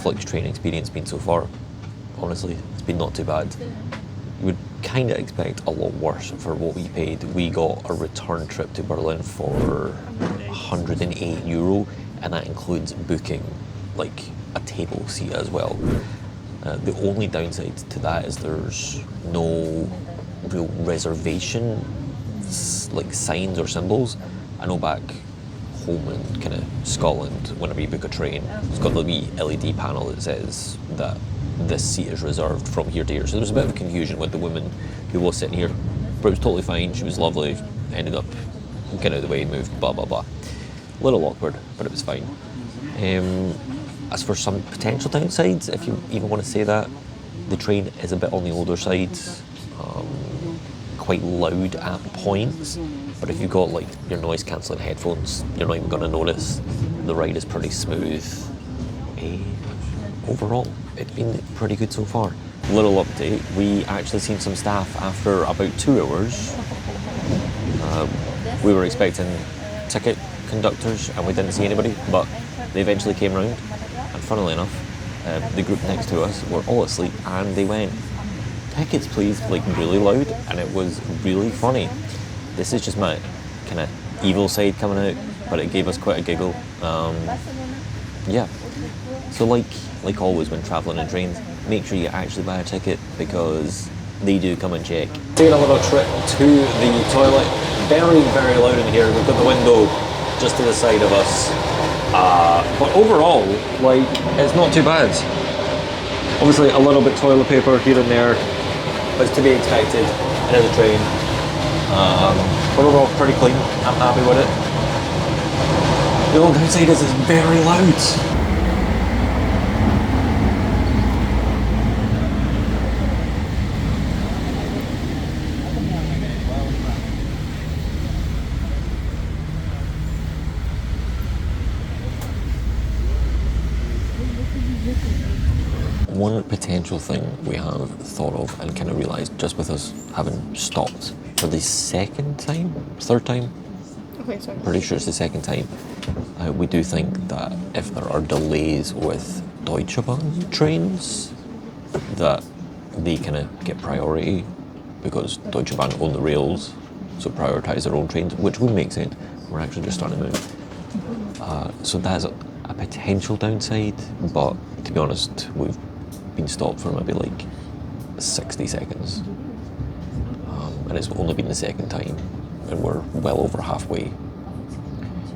Flixtrain experience been so far? Honestly, it's been not too bad. You would kind of expect a lot worse for what we paid. We got a return trip to Berlin for €108, and that includes booking like a table seat as well. The only downside to that is there's no real reservation like signs or symbols. I know back home in kind of Scotland, whenever you book a train, it's got the wee LED panel that says that this seat is reserved from here to here. So there's a bit of confusion with the woman who was sitting here, but it was totally fine. She was lovely, ended up getting out of the way, moved, blah, blah, blah. A little awkward, but it was fine. As for some potential downsides, if you even want to say that, the train is a bit on the older side, quite loud at points, but if you've got like your noise cancelling headphones, you're not even going to notice. The ride is pretty smooth. Overall, it's been pretty good so far. Little update, we actually seen some staff after about 2 hours. We were expecting ticket conductors and we didn't see anybody, but they eventually came round, and funnily enough, the group next to us were all asleep and they went, "Tickets please," like really loud, and it was really funny. This is just my kind of evil side coming out, but it gave us quite a giggle. Yeah, so like always when travelling in trains, make sure you actually buy a ticket because they do come and check. Taking a little trip to the toilet. Very, very loud in here. We've got the window just to the side of us. But overall, like, it's not too bad. Obviously a little bit toilet paper here and there, but it's to be expected. It is a train. But overall pretty clean. I'm happy with it. The only downside is it's very loud. One potential thing we have thought of and kind of realised just with us having stopped for the third time? I think so. Pretty sure it's the second time. We do think that if there are delays with Deustchebahn trains, that they kind of get priority because Deustchebahn own the rails, so prioritise their own trains, which would make sense. We're actually just starting to move. So that's a potential downside, but to be honest, we've been stopped for maybe like 60 seconds. And it's only been the second time, and we're well over halfway.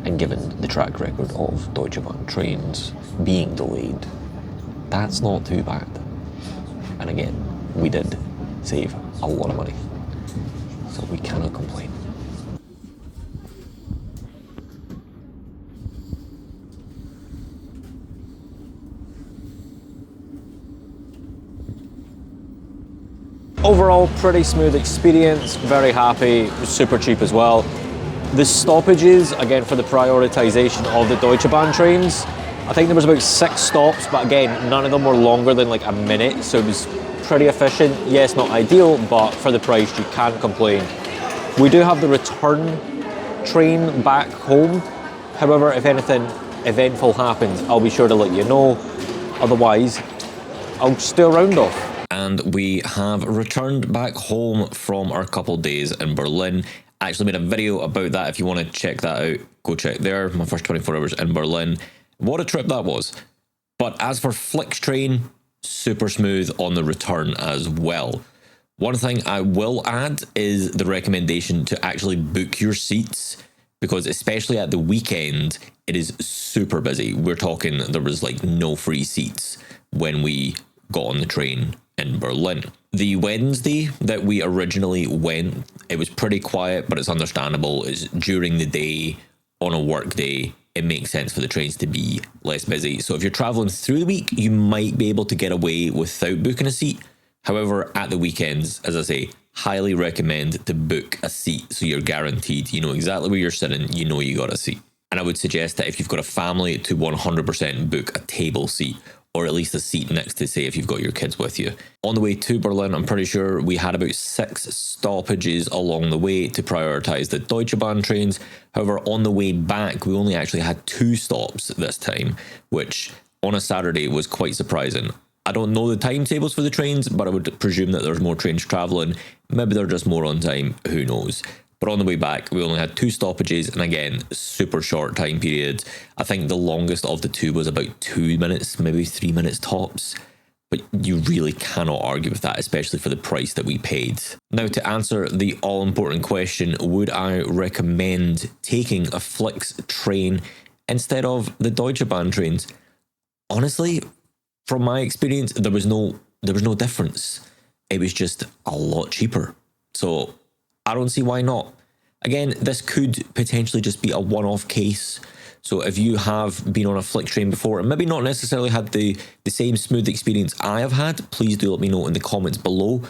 And given the track record of Deustchebahn trains being delayed, that's not too bad. And again, we did save a lot of money, so we cannot complain. Overall, pretty smooth experience, very happy, super cheap as well. The stoppages, again, for the prioritisation of the Deustchebahn trains, I think there was about 6 stops, but again, none of them were longer than like a minute, so it was pretty efficient. Yes, not ideal, but for the price, you can't complain. We do have the return train back home. However, if anything eventful happens, I'll be sure to let you know. Otherwise, I'll just do a round off. And we have returned back home from our couple days in Berlin. I actually made a video about that. If you want to check that out, go check there. My first 24 hours in Berlin. What a trip that was. But as for Flixtrain, super smooth on the return as well. One thing I will add is the recommendation to actually book your seats, because especially at the weekend, it is super busy. We're talking there was like no free seats when we got on the train in Berlin. The Wednesday that we originally went, it was pretty quiet, but it's understandable. It's during the day on a work day. It makes sense for the trains to be less busy. So if you're traveling through the week, you might be able to get away without booking a seat. However, at the weekends, as I say, highly recommend to book a seat so you're guaranteed. You know exactly where you're sitting. You know you got a seat. And I would suggest that if you've got a family, to 100% book a table seat, or at least a seat next to, say, if you've got your kids with you. On the way to Berlin, I'm pretty sure we had about 6 stoppages along the way to prioritise the Deustchebahn trains. However, on the way back, we only actually had 2 stops this time, which on a Saturday was quite surprising. I don't know the timetables for the trains, but I would presume that there's more trains travelling. Maybe they're just more on time, who knows. But on the way back, we only had 2 stoppages, and again, super short time periods. I think the longest of the 2 was about 2 minutes, maybe 3 minutes tops. But you really cannot argue with that, especially for the price that we paid. Now, to answer the all-important question, would I recommend taking a Flixtrain instead of the Deustchebahn trains? Honestly, from my experience, there was no difference. It was just a lot cheaper. So I don't see why not. Again, this could potentially just be a one-off case. So if you have been on a Flixtrain before and maybe not necessarily had the same smooth experience I have had, please do let me know in the comments below.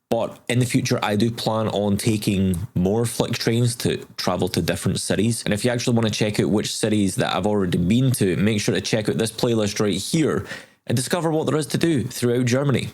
But in the future, I do plan on taking more Flixtrains to travel to different cities. And if you actually want to check out which cities that I've already been to, make sure to check out this playlist right here and discover what there is to do throughout Germany.